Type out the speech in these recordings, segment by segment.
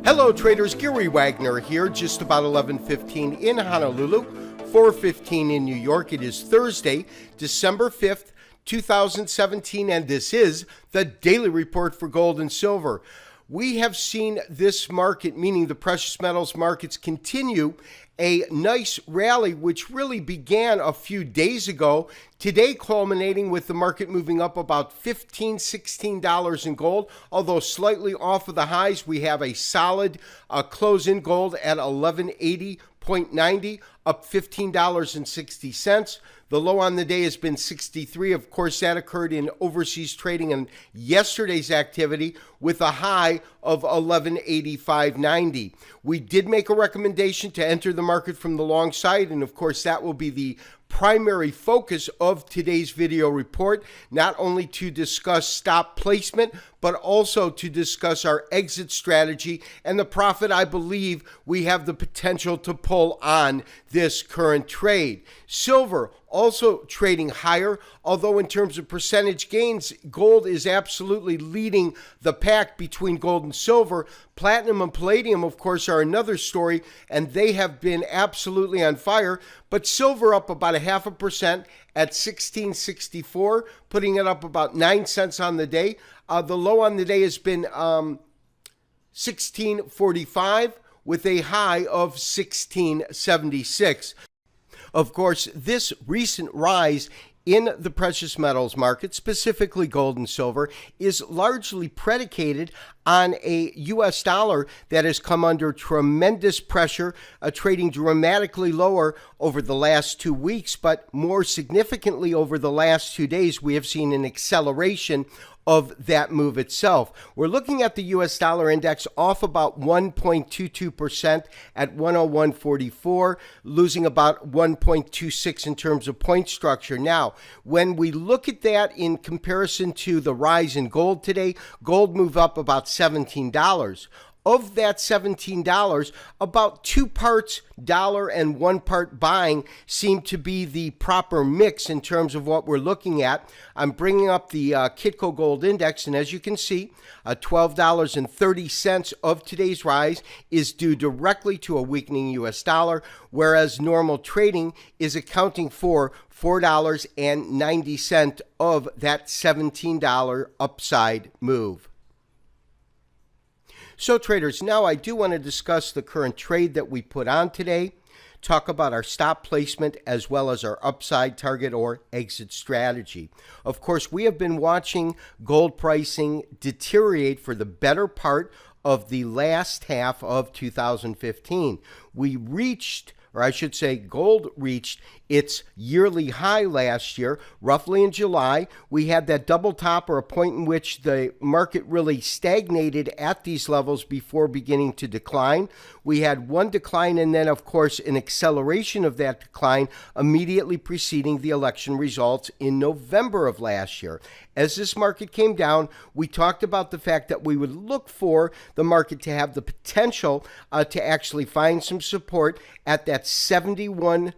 Hello traders, Gary Wagner here, just about 11:15 in Honolulu, 4:15 in New York. It is Thursday, December 5th, 2017, and this is the Daily Report for Gold and Silver. We have seen this market, meaning the precious metals markets, continue a nice rally, which really began a few days ago. Today culminating with the market moving up about $15, $16 in gold, although slightly off of the highs. We have a solid close in gold at 1180.90, up $15.60. The low on the day has been 63. Of course, that occurred in overseas trading and yesterday's activity with a high of 1185.90. We did make a recommendation to enter the market from the long side, and of course, that will be the primary focus of today's video report, not only to discuss stop placement, but also to discuss our exit strategy and the profit I believe we have the potential to pull on this current trade. Silver also trading higher, although in terms of percentage gains, gold is absolutely leading the pack between gold and silver. Platinum and palladium, of course, are another story, and they have been absolutely on fire. But silver up about 0.5% at 1664, putting it up about 9 cents on the day. The low on the day has been 1645 with a high of 1676. Of course, this recent rise in the precious metals market, specifically gold and silver, is largely predicated on a U.S. dollar that has come under tremendous pressure, trading dramatically lower over the last 2 weeks, but more significantly over the last 2 days, we have seen an acceleration of that move itself. We're looking at the U.S. dollar index off about 1.22% at 101.44, losing about 1.26 in terms of point structure. Now, when we look at that in comparison to the rise in gold today, gold moved up about $17. Of that $17, about 2 parts dollar and 1 part buying seem to be the proper mix in terms of what we're looking at. I'm bringing up the Kitco Gold Index, and as you can see, $12.30 of today's rise is due directly to a weakening U.S. dollar, whereas normal trading is accounting for $4.90 of that $17 upside move. So traders, now I do want to discuss the current trade that we put on today, talk about our stop placement as well as our upside target or exit strategy. Of course, we have been watching gold pricing deteriorate for the better part of the last half of 2015. We reached, or I should say gold reached, its yearly high last year, roughly in July. We had that double top, or a point in which the market really stagnated at these levels before beginning to decline. We had one decline and then, of course, an acceleration of that decline immediately preceding the election results in November of last year. As this market came down, we talked about the fact that we would look for the market to have the potential to actually find some support at that 75%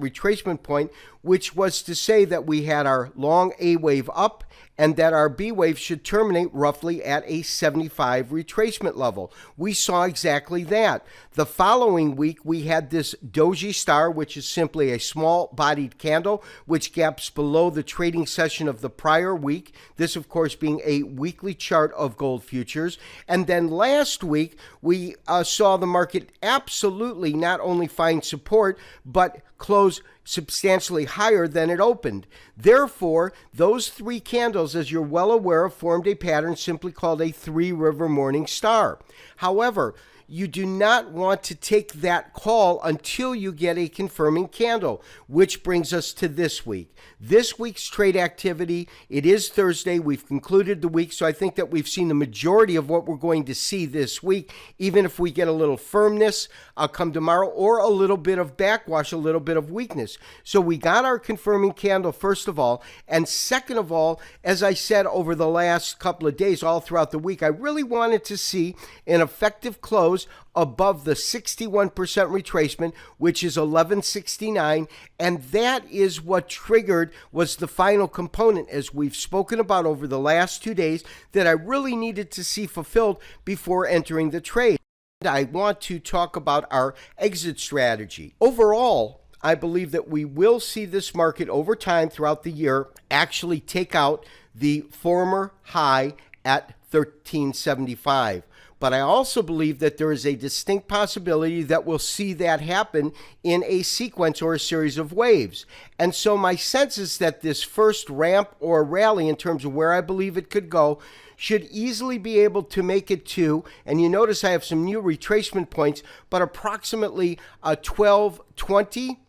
retracement point, which was to say that we had our long A wave up and that our B wave should terminate roughly at a 75 retracement level. We saw exactly that. The following week, we had this doji star, which is simply a small-bodied candle, which gaps below the trading session of the prior week. This, of course, being a weekly chart of gold futures. And then last week, we saw the market absolutely not only find support, but close substantially higher than it opened. Therefore, those 3 candles, as you're well aware, formed a pattern simply called a 3-river morning star. However, you do not want to take that call until you get a confirming candle, which brings us to this week. This week's trade activity, it is Thursday. We've concluded the week, so I think that we've seen the majority of what we're going to see this week, even if we get a little firmness come tomorrow or a little bit of backwash, a little bit of weakness. So we got our confirming candle, first of all, and second of all, as I said over the last couple of days, all throughout the week, I really wanted to see an effective close close above the 61% retracement, which is 1169, and that is what triggered, was the final component, as we've spoken about over the last 2 days, that I really needed to see fulfilled before entering the trade. I want to talk about our exit strategy. Overall, I believe that we will see this market over time throughout the year actually take out the former high at 1375. But I also believe that there is a distinct possibility that we'll see that happen in a sequence or a series of waves. And so my sense is that this first ramp or rally, in terms of where I believe it could go, should easily be able to make it to, and you notice I have some new retracement points, but approximately 1220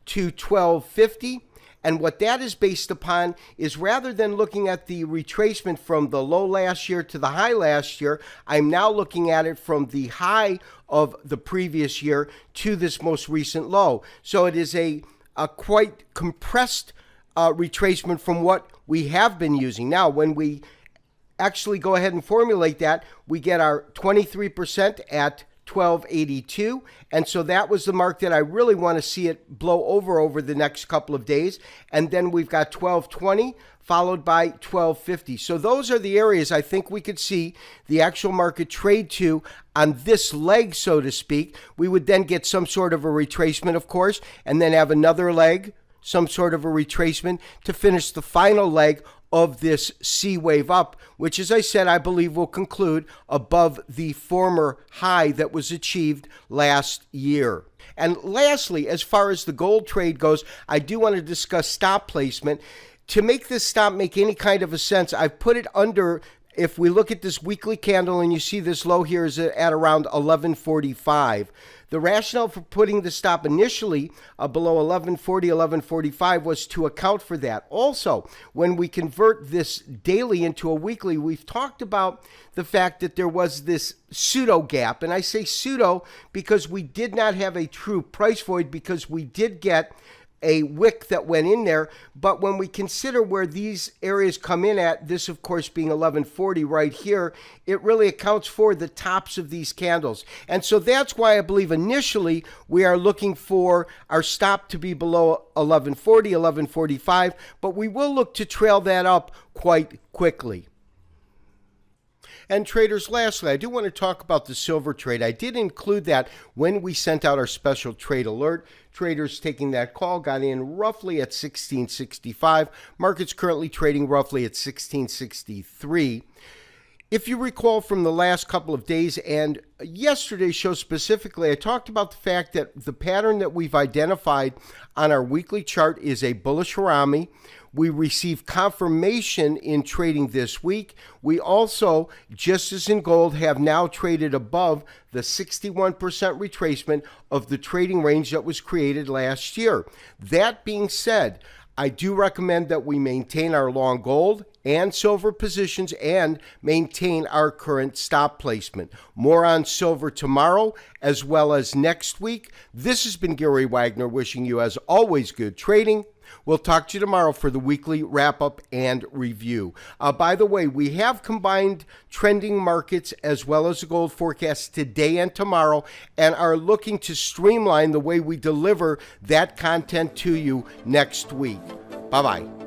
to 1250. And what that is based upon is, rather than looking at the retracement from the low last year to the high last year, I'm now looking at it from the high of the previous year to this most recent low. So it is a quite compressed retracement from what we have been using. Now, when we actually go ahead and formulate that, we get our 23% at 1282, and so that was the mark that I really want to see it blow over the next couple of days. And then we've got 1220 followed by 1250. So those are the areas I think we could see the actual market trade to on this leg, so to speak. We would then get some sort of a retracement, of course, and then have another leg, some sort of a retracement, to finish the final leg of this C wave up, which, as I said, I believe will conclude above the former high that was achieved last year. And lastly, as far as the gold trade goes, I do want to discuss stop placement. To make this stop make any kind of a sense, I've put it under, if we look at this weekly candle and you see this low here is at around 1145. The rationale for putting the stop initially below 1140, 1145 was to account for that. Also, when we convert this daily into a weekly, we've talked about the fact that there was this pseudo gap. And I say pseudo because we did not have a true price void, because we did get a wick that went in there. But when we consider where these areas come in at, this of course being 1140 right here, it really accounts for the tops of these candles. And so that's why I believe initially we are looking for our stop to be below 1140, 1145, but we will look to trail that up quite quickly. And traders, lastly, I do want to talk about the silver trade. I did include that when we sent out our special trade alert. Traders taking that call got in roughly at 1665. Market's currently trading roughly at 1663. If you recall from the last couple of days and yesterday's show specifically, I talked about the fact that the pattern that we've identified on our weekly chart is a bullish Harami. We received confirmation in trading this week. We also, just as in gold, have now traded above the 61% retracement of the trading range that was created last year. That being said, I do recommend that we maintain our long gold and silver positions and maintain our current stop placement. More on silver tomorrow as well as next week. This has been Gary Wagner wishing you, as always, good trading. We'll talk to you tomorrow for the weekly wrap-up and review. By the way, we have combined trending markets as well as the gold forecast today and tomorrow, and are looking to streamline the way we deliver that content to you next week. Bye-bye.